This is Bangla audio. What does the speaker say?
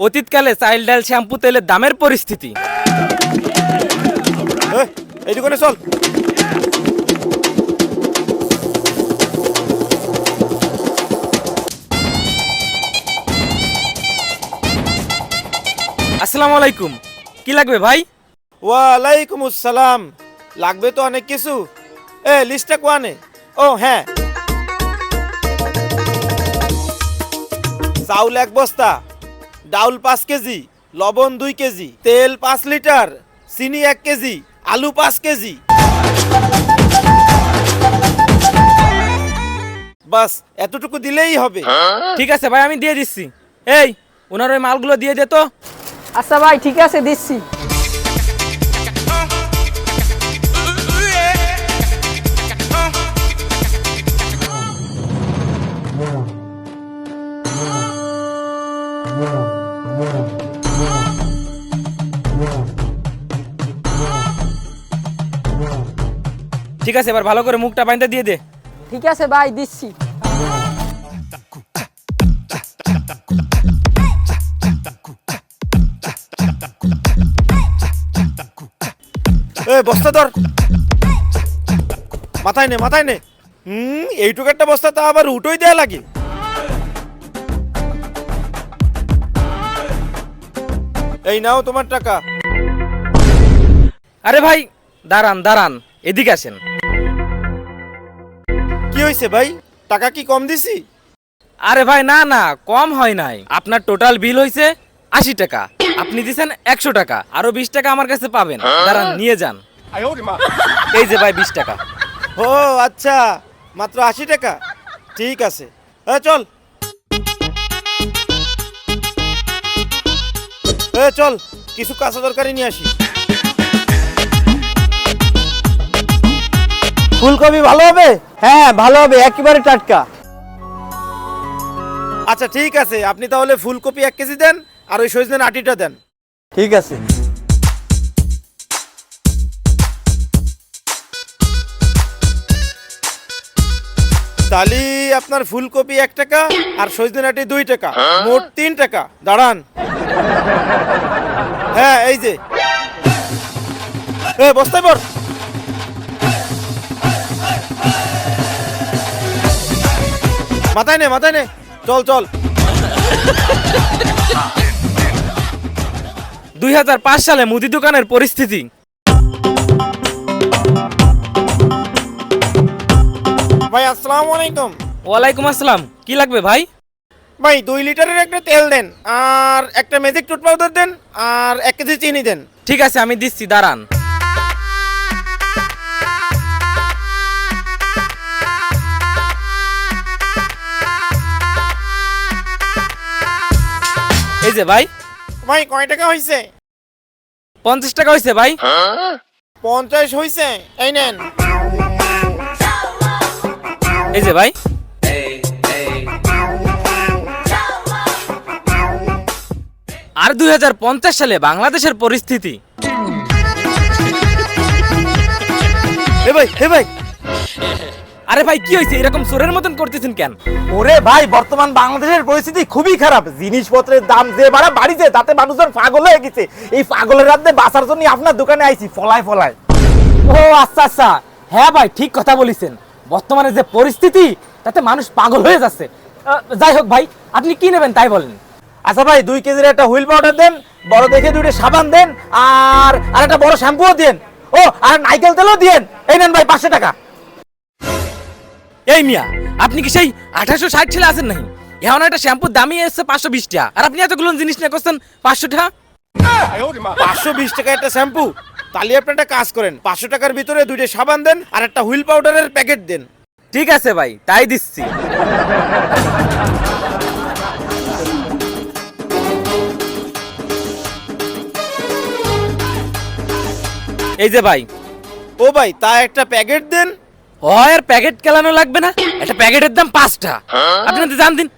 অতীতকালে চাইল ডাল শ্যাম্পু তেলের দামের পরিস্থিতি। এই দোকানে চল। আসসালামু আলাইকুম, কি লাগবে ভাই? ওয়ালাইকুম আসসালাম। লাগবে তো অনেক কিছু। লিস্টটা কোয়ানে? ও হ্যাঁ, চাউল 1 বস্তা, ডাউল 5 কেজি, লবণ 2 কেজি, তেল 5 লিটার, চিনি 1 কেজি, আলু 5 কেজি। বাস এতটুকু দিলেই হবে। ঠিক আছে ভাই, আমি দিয়ে দিচ্ছি। এই ওনার ওই মালগুলো দিয়ে দে তো। আচ্ছা ভাই, ঠিক আছে, দিচ্ছি। ঠিক আছে, এবার ভালো করে মুখটা বাইন্ধে দিয়ে দে। ঠিক আছে ভাই, দিচ্ছি। বস্তা ধর, মাথায় নে, মাথায় নে। এইটুকু একটা বস্তা তা আবার উঠোই দেয়া লাগে। এই নাও তোমার টাকা। আরে ভাই দাঁড়ান দাঁড়ান, এদিকে আসেন। কি হয়েছে ভাই, টাকা কি কম দিছি? আরে ভাই না না, কম হয় নাই। আপনার টোটাল বিল হয়েছে 80 টাকা, আপনি দিছেন 100 টাকা, আরো 20 টাকা আমার কাছে পাবেন। দাঁড়ান নিয়ে যান। এই যে ভাই 20 টাকা। ও আচ্ছা, মাত্র 80 টাকা। ঠিক আছে, চল। চল কিছু কাঁচা তরকারি নিয়ে আসি। ফুলকপি ভালো হবে? হ্যাঁ ভালো হবে, একেবারে টাটকা। আচ্ছা ঠিক আছে, আপনি তাহলে ফুলকপি 1 কেজি দেন, আর ওই সজনে আটিটা দেন। ঠিক আছে। তাহলে আপনার ফুলকপি 1 টাকা আর সজনে আটি 2 টাকা, মোট 3 টাকা। দাঁড়ান। হ্যাঁ এই যে, বস্তায় পর। মাথায় নে, মাথায় নে, চল চল। 2005 সালে মুদি দোকানের পরিস্থিতি। ভাই আসসালামু আলাইকুম। ওয়ালাইকুম আসসালাম, কি লাগবে ভাই? ভাই 2 লিটারের একটা তেল দেন, আর একটা ম্যাজিক টুথ পাউডার দেন, আর 1 কেজি চিনি দেন। ঠিক আছে আমি দিচ্ছি, দাঁড়ান। এই যে ভাই। ভাই কয় টাকা হয়েছে? 50 টাকা হয়েছে ভাই। 50 হয়েছে, এই নেন। এই যে ভাই। আর 2050 সালে বাংলাদেশের পরিস্থিতি। হে ভাই। আরে ভাই কি হয়েছে, এরকম চোরের মতন করতেছেন কেন? ওরে ভাই, বর্তমান বাংলাদেশের পরিস্থিতি খুবই খারাপ। জিনিসপত্রের দাম যে বাড়িছে, তাতে মানুষজন পাগল হয়ে গেছে। এই পাগলের রাতে বাঁচার জন্য আপনার দোকানে আইছি, ফলায় ফলায়। ও আচ্ছা আচ্ছা, হ্যাঁ ভাই ঠিক কথা বলেছেন। বর্তমানে যে পরিস্থিতি, তাতে মানুষ পাগল হয়ে যাচ্ছে। যাই হোক ভাই, আপনি কি নেবেন তাই বলেন। আচ্ছা ভাই, 2 কেজির একটা হুইল পাউডার দেন, বড় দেখে 2টা সাবান দেন, আর একটা বড় শ্যাম্পুও দেন। ও আর নাইকেল তেলও দেন। এই নেন ভাই 500 টাকা। এই মিয়া, আপনি কি সেই 1860 ছেলে আছেন নাকি? এখন একটা শ্যাম্পুর দামই এসছে 520 টাকা, আর আপনি এতগুলো জিনিস নিয়ে করছেন 500 টাকা। 520 টাকা একটা শ্যাম্পু? তাহলে আপনি একটা কাজ করেন, 500 টাকার ভিতরে 2টা সাবান দেন, আর একটা হুইল পাউডারের প্যাকেট দেন। ঠিক আছে ভাই, তাই দিচ্ছি। এই যে ভাই। ও ভাই, তা একটা প্যাকেট দেন। হয় আর প্যাকেট কেলানো লাগবে না, একটা প্যাকেটের দাম 5 টাকা। আপনি জান দিন।